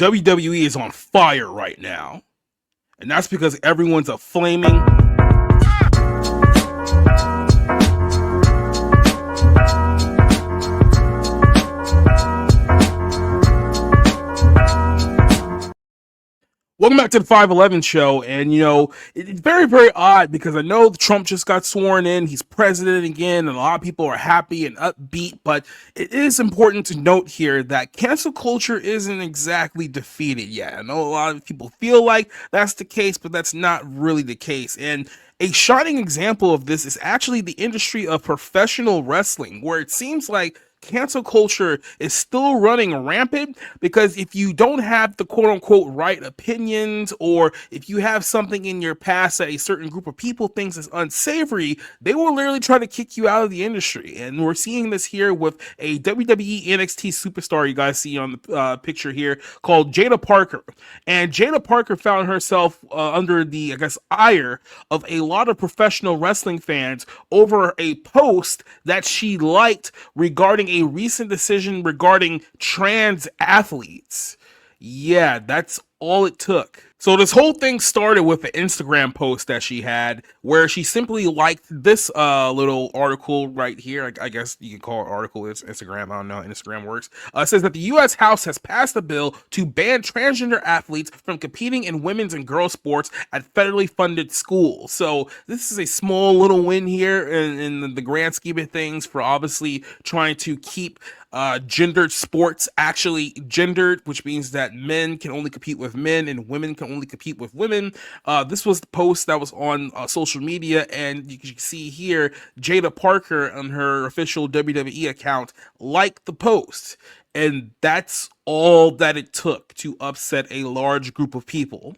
WWE is on fire right now. And that's because everyone's a flaming Welcome back to the 511 show. And, it's very, very odd because I know Trump just got sworn in. He's president again, and a lot of people are happy and upbeat. But it is important to note here that cancel culture isn't exactly defeated yet. I know a lot of people feel like that's the case, but that's not really the case. And a shining example of this is actually the industry of professional wrestling, where it seems like cancel culture is still running rampant because if you don't have the quote unquote right opinions, or if you have something in your past that a certain group of people thinks is unsavory, they will literally try to kick you out of the industry. And we're seeing this here with a WWE NXT superstar you guys see on the picture here called Jada Parker. And Jada Parker found herself under the, ire of a lot of professional wrestling fans over a post that she liked regarding a recent decision regarding trans athletes. Yeah, that's all it took. So this whole thing started with an Instagram post that she had where she simply liked this little article right here. I guess you can call it article. It's Instagram. I don't know how Instagram works. It says that the U.S. House has passed a bill to ban transgender athletes from competing in women's and girls sports at federally funded schools. So this is a small little win here in the grand scheme of things for obviously trying to keep gendered sports actually gendered, which means that men can only compete with men and women can only compete with women. This was the post that was on social media, and you can see here Jada Parker on her official WWE account liked the post, and that's all that it took to upset a large group of people.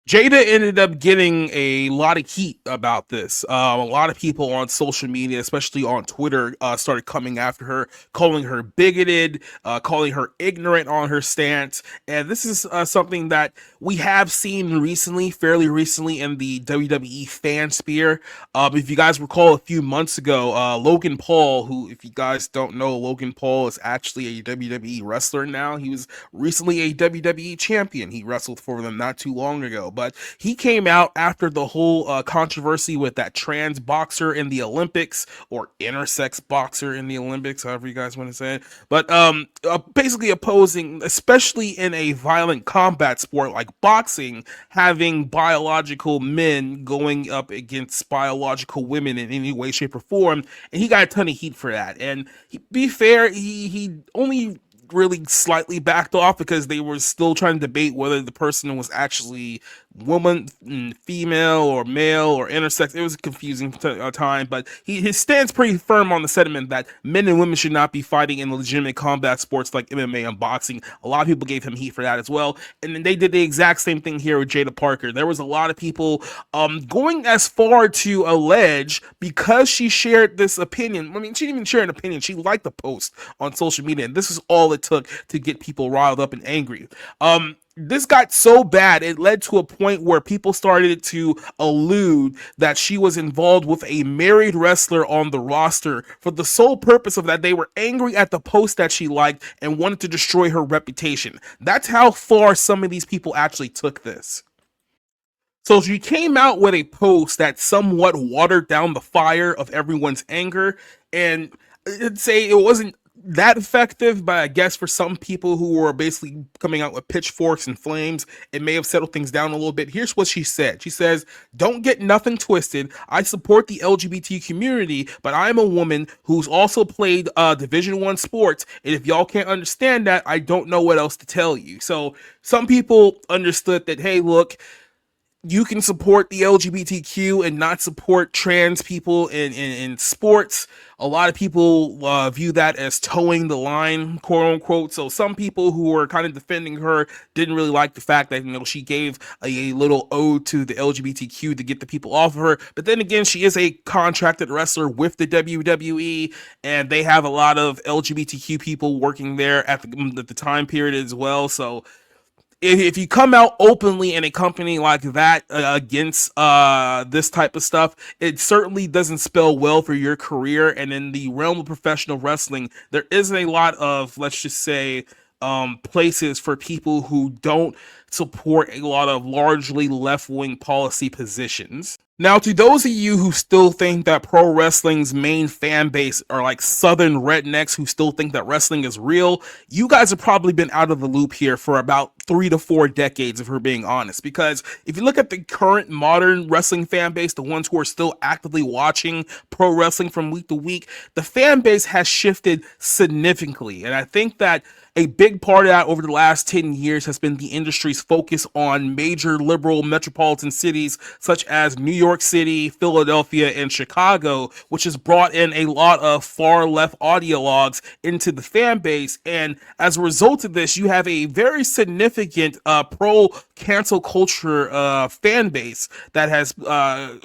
Jada ended up getting a lot of heat about this. A lot of people on social media, especially on Twitter, started coming after her, calling her bigoted, calling her ignorant on her stance. And this is something that we have seen recently, fairly recently, in the WWE fan sphere. If you guys recall, a few months ago, Logan Paul, who, if you guys don't know, Logan Paul is actually a WWE wrestler now. He was recently a WWE champion. He wrestled for them not too long ago. But he came out after the whole controversy with that trans boxer in the Olympics, or intersex boxer in the Olympics, however you guys want to say it. But basically opposing, especially in a violent combat sport like boxing, having biological men going up against biological women in any way, shape, or form. And he got a ton of heat for that. And be fair, he only really slightly backed off because they were still trying to debate whether the person was actually woman, female, or male, or intersex. It was a confusing time, but his stands pretty firm on the sentiment that men and women should not be fighting in legitimate combat sports like MMA and boxing. A lot of people gave him heat for that as well, and then they did the exact same thing here with Jada Parker. There was a lot of people going as far to allege, because she shared this opinion, I mean, she didn't even share an opinion, she liked the post on social media, and this is all it took to get people riled up and angry. This got so bad, it led to a point where people started to allude that she was involved with a married wrestler on the roster for the sole purpose of that they were angry at the post that she liked and wanted to destroy her reputation. That's how far some of these people actually took this. So she came out with a post that somewhat watered down the fire of everyone's anger, and I'd say it wasn't that effective, but I guess for some people who were basically coming out with pitchforks and flames, it may have settled things down a little bit. Here's what she said. She says, "Don't get nothing twisted. I support the LGBT community, but I'm a woman who's also played Division I sports, and if y'all can't understand that, I don't know what else to tell you." So some people understood that, hey, look, you can support the LGBTQ and not support trans people in sports. A lot of people view that as towing the line, quote unquote. So some people who were kind of defending her didn't really like the fact that, she gave a little ode to the LGBTQ to get the people off of her. But then again, she is a contracted wrestler with the WWE, and they have a lot of LGBTQ people working there at the time period as well. So if you come out openly in a company like that against this type of stuff, it certainly doesn't spell well for your career. And in the realm of professional wrestling, there isn't a lot of, let's just say, places for people who don't support a lot of largely left-wing policy positions. Now, to those of you who still think that pro wrestling's main fan base are like southern rednecks who still think that wrestling is real, you guys have probably been out of the loop here for about 3 to 4 decades, if we're being honest. Because if you look at the current modern wrestling fan base, the ones who are still actively watching pro wrestling from week to week, the fan base has shifted significantly. And I think that a big part of that over the last 10 years has been the industry's focus on major liberal metropolitan cities such as New York City, Philadelphia, and Chicago, which has brought in a lot of far left ideologues into the fan base. And as a result of this, you have a very significant pro cancel culture fan base that has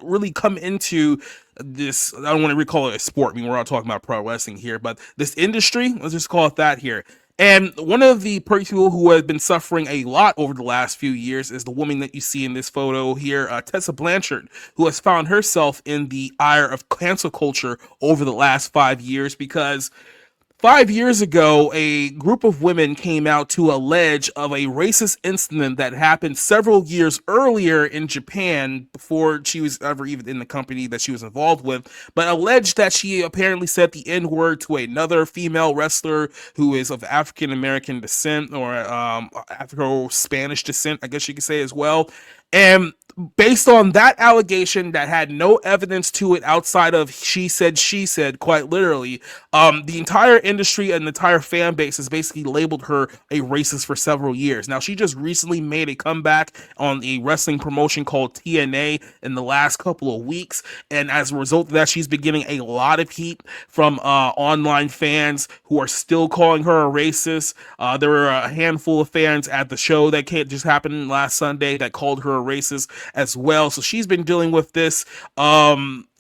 really come into this. I don't want to recall it a sport. I mean, we're all talking about pro wrestling here, but this industry, let's just call it that here. And one of the people who has been suffering a lot over the last few years is the woman that you see in this photo here, Tessa Blanchard, who has found herself in the ire of cancel culture over the last 5 years because 5 years ago, a group of women came out to allege of a racist incident that happened several years earlier in Japan before she was ever even in the company that she was involved with, but alleged that she apparently said the N-word to another female wrestler who is of African American descent or Afro-Spanish descent, I guess you could say as well. And based on that allegation that had no evidence to it outside of she said, quite literally, the entire industry and the entire fan base has basically labeled her a racist for several years. Now, she just recently made a comeback on a wrestling promotion called TNA in the last couple of weeks. And as a result of that, she's been getting a lot of heat from online fans who are still calling her a racist. There were a handful of fans at the show that just happened last Sunday that called her a racist as well. So she's been dealing with this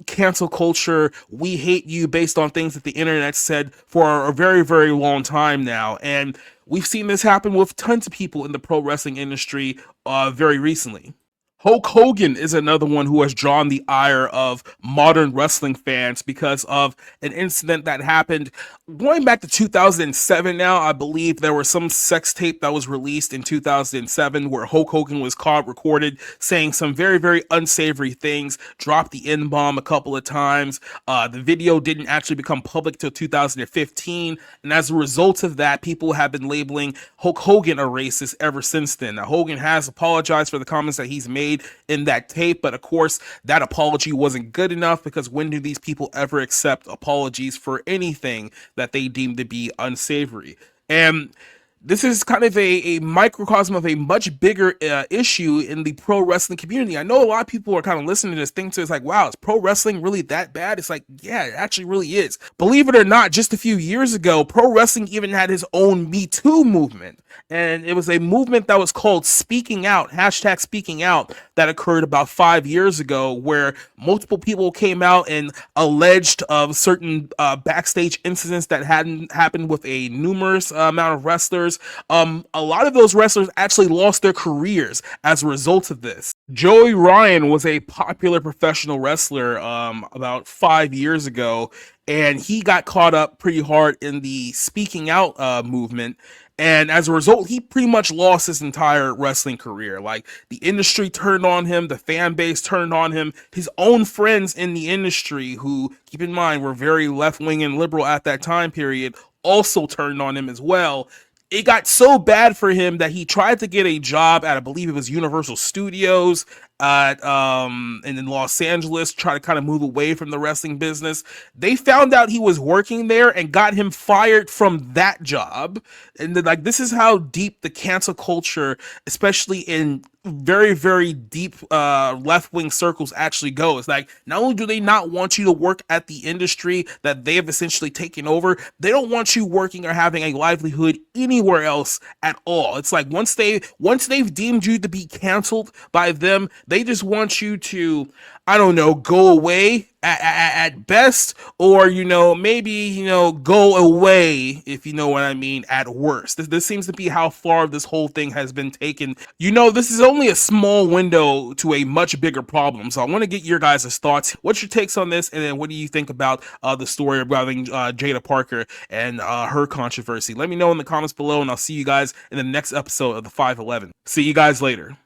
cancel culture, we hate you based on things that the internet said for a very, very long time now. And we've seen this happen with tons of people in the pro wrestling industry very recently. Hulk Hogan is another one who has drawn the ire of modern wrestling fans because of an incident that happened going back to 2007 now. I believe there was some sex tape that was released in 2007 where Hulk Hogan was caught recorded saying some very, very unsavory things, dropped the N-bomb a couple of times. The video didn't actually become public till 2015, and as a result of that, people have been labeling Hulk Hogan a racist ever since then. Now, Hogan has apologized for the comments that he's made in that tape, but of course that apology wasn't good enough because when do these people ever accept apologies for anything that they deem to be unsavory? And this is kind of a microcosm of a much bigger issue in the pro wrestling community. I know a lot of people are kind of listening to this thing, so it's like, wow, is pro wrestling really that bad? It's like, yeah, it actually really is. Believe it or not, just a few years ago, pro wrestling even had its own Me Too movement. And it was a movement that was called Speaking Out, hashtag Speaking Out, that occurred about 5 years ago, where multiple people came out and alleged of certain backstage incidents that hadn't happened with a numerous amount of wrestlers. A lot of those wrestlers actually lost their careers as a result of this. Joey Ryan was a popular professional wrestler about 5 years ago, and he got caught up pretty hard in the speaking out movement. And as a result, he pretty much lost his entire wrestling career. Like, the industry turned on him, the fan base turned on him, his own friends in the industry, who, keep in mind, were very left-wing and liberal at that time period, also turned on him as well. It got so bad for him that he tried to get a job at, I believe it was Universal Studios and in Los Angeles, try to kind of move away from the wrestling business. They found out he was working there and got him fired from that job. And like, this is how deep the cancel culture, especially in very, very deep left-wing circles, actually go. It's like, not only do they not want you to work at the industry that they have essentially taken over, they don't want you working or having a livelihood anywhere else at all. It's like once they've deemed you to be canceled by them, They just want you to, I don't know, go away at best, or, maybe, go away, if you know what I mean, at worst. This seems to be how far this whole thing has been taken. This is only a small window to a much bigger problem. So I want to get your guys' thoughts. What's your takes on this? And then what do you think about the story regarding Jada Parker and her controversy? Let me know in the comments below, and I'll see you guys in the next episode of the 511. See you guys later.